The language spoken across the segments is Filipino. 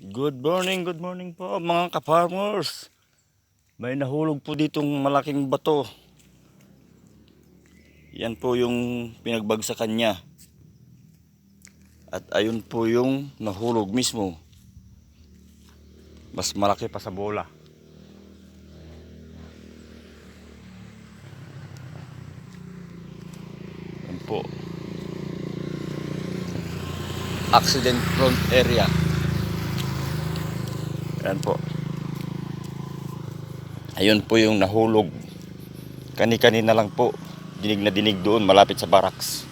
Good morning po mga ka-farmers. May nahulog po ditong malaking bato. Yan po yung pinagbagsakan niya. At ayun po yung nahulog mismo. Mas malaki pa sa bola. Yan po. Accident prone area. Yan po. Ayun po yung nahulog. Kani-kanina lang po. Dinig na dinig doon malapit sa barracks.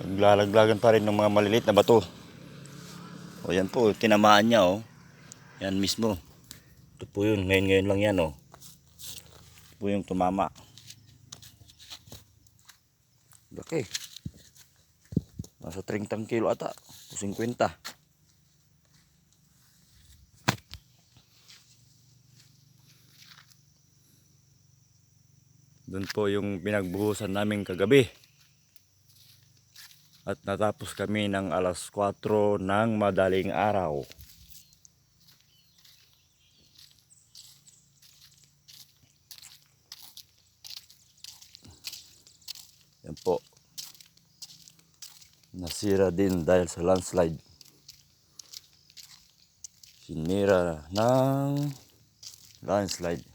Naglalaglagan pa rin ng mga maliliit na bato. O yan po, tinamaan niya oh. Yan mismo. Ito po yun, ngayon lang yan oh. Ito po yung tumama. Laki. Nasa 30 kilo ata. 50. Doon po yung pinagbuhusan namin kagabi. At natapos kami ng alas 4 ng madaling araw. Yan po. Nasira din dahil sa landslide. Sinira ng landslide.